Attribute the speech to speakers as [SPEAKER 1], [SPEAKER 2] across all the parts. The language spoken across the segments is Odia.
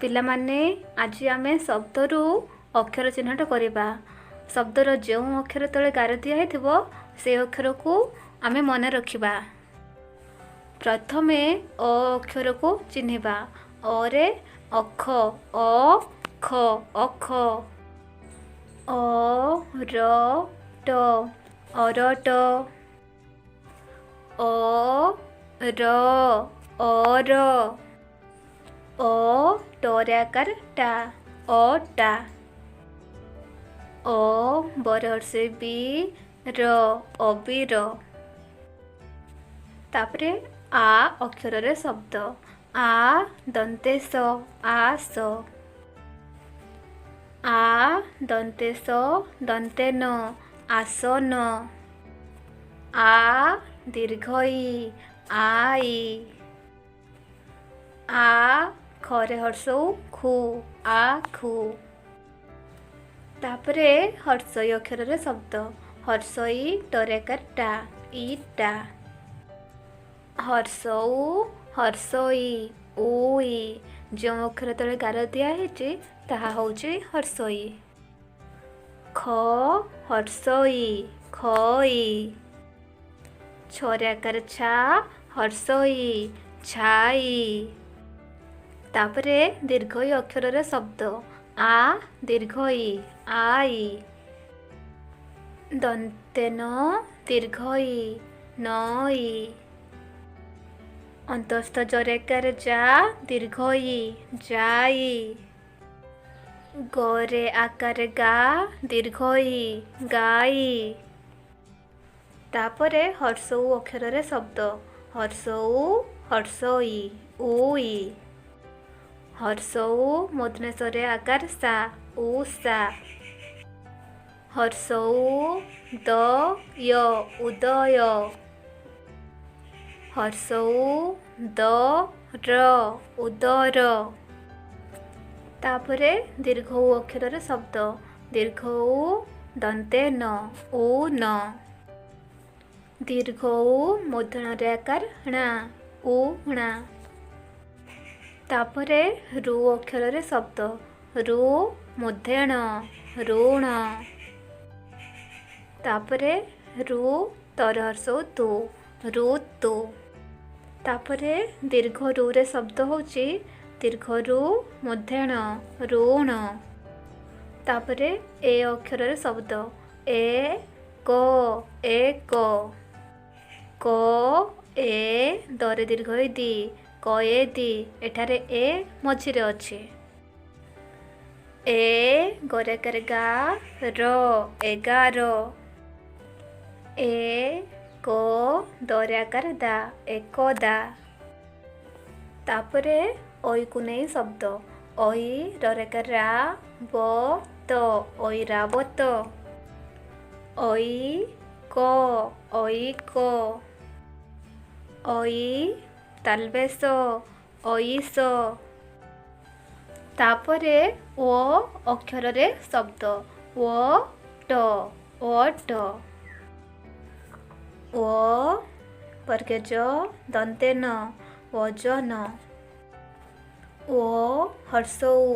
[SPEAKER 1] ପିଲାମାନେ ଆଜି ଆମେ ଶବ୍ଦରୁ ଅକ୍ଷର ଚିହ୍ନଟ କରିବା। ଶବ୍ଦର ଯେଉଁ ଅକ୍ଷର ତଳେ ଗାର ଦିଆହେଇଥିବ ସେ ଅକ୍ଷରକୁ ଆମେ ମନେ ରଖିବା। ପ୍ରଥମେ ଅ ଅକ୍ଷରକୁ ଚିହ୍ନିବା। ଅରେ ଅଖ, ଅ ଖ ଅଖ। ଅ ର ଟ ଅରଟ। ଅ ର ଅର। ଅ ଟରେ ଆକାର ଟା ଅଟା। ଅ ବରେ ହର୍ଷେ ବି ର ଅବିର। ତାପରେ ଆ ଅକ୍ଷରରେ ଶବ୍ଦ। ଆ ଦନ୍ତେ ସ ଆସ। ଆ ଦନ୍ତେ ସ ଦନ୍ତେ ନ ଆସନ। ଆ ଦୀର୍ଘ ଇ ଆଇ। ଆ ଖରେ ହର୍ଷଉ ଖୁ ଆଖୁ। ତାପରେ ହର୍ଷଇ ଅକ୍ଷରରେ ଶବ୍ଦ। ହର୍ଷଇ ଟରେ ଆକାର ଟା ଇଟା। ହର୍ଷଉ ହର୍ଷଇ ଉଇ। ଯେଉଁ ଅକ୍ଷର ତଳେ ଗାର ଦିଆହେଇଛି ତାହା ହେଉଛି ହର୍ଷଇ। ଖ ହର୍ଷଇ ଖଇ। ଛରେ ଆକାର ଛା ହର୍ଷଇ ଛାଇ। ତାପରେ ଦୀର୍ଘଇ ଅକ୍ଷରରେ ଶବ୍ଦ। ଆ ଦୀର୍ଘଇ ଆଇ। ଦନ୍ତେ ନ ଦୀର୍ଘଇ ନଇ। ଅନ୍ତସ୍ଥ ଜରେକାର ଯା ଦୀର୍ଘଇ ଯାଇ। ଗରେ ଆକାର ଗା ଦୀର୍ଘଇ ଗାଇ। ତାପରେ ହର୍ଷଉ ଅକ୍ଷରରେ ଶବ୍ଦ। ହର୍ଷଉ ହର୍ଷଇ ଉଇ। ହର୍ଷଉ ମୂର୍ଧନ୍ୟଷରେ ଆକାର ସା ଉଷା। ହର୍ଷଉ ଦ ୟ ଉଦୟ। ହର୍ଷଉ ଦ ର ଉଦର। ତାପରେ ଦୀର୍ଘଉ ଅକ୍ଷରରେ ଶବ୍ଦ। ଦୀର୍ଘଉ ଦନ୍ତେ ନ ଉନ। ଦୀର୍ଘଉ ମୂର୍ଧନ୍ୟରେ ଆକାର ଣା ଉଣା। ତାପରେ ରୁ ଅକ୍ଷରରେ ଶବ୍ଦ। ରୁ ମୂର୍ଧେଣ ଋଣ। ତାପରେ ରୁ ତରେ ହର୍ଷଉ ତୁ ଋତୁ। ତାପରେ ଦୀର୍ଘ ରୁରେ ଶବ୍ଦ ହେଉଛି ଦୀର୍ଘ ରୁ ମୂର୍ଧେଣ ଋଣ। ତାପରେ ଏ ଅକ୍ଷରରେ ଶବ୍ଦ। ଏ କ ଏକ। କ ଏ ଦରେ ଦୀର୍ଘଇ ଦି କଏଦି। ଏଠାରେ ଏ ମଝିରେ ଅଛି। ଏ ଗରେ ଆକାର ଗା ର ଏଗାର। ଏ କ ଦରେ ଆକାର ଦା ଏକଦା। ତାପରେ ଐକୁ ନେଇ ଶବ୍ଦ। ଐ ରରେ ଆକାର ରା ବ ତ ଐରାବତ। ଐ କ ଐକ। ଐ ତାଲବେଶ ଐଶ। ତାପରେ ଓ ଅକ୍ଷରରେ ଶବ୍ଦ। ଓ ଟ ଅଟ। ଓ ବର୍ଗେ ଜ ଦନ୍ତେ ନ ଓଜନ। ଓ ହର୍ଷଉ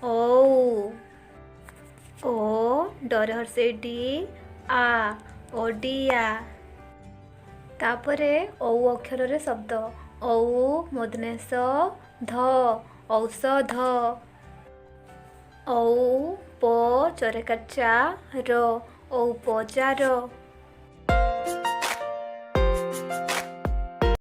[SPEAKER 1] ଔ। ଓ ଡରେ ହର୍ଷେ ଡି ଆ ଓଡିଆ। ତାପରେ ଔ ଅକ୍ଷରରେ ଶବ୍ଦ। ଔ ମୂର୍ଧନ୍ୟଷ ଧ ଔଷଧ। ଔ ପ ଚରେ ଆକାର ଚା ର ଔପଚାର।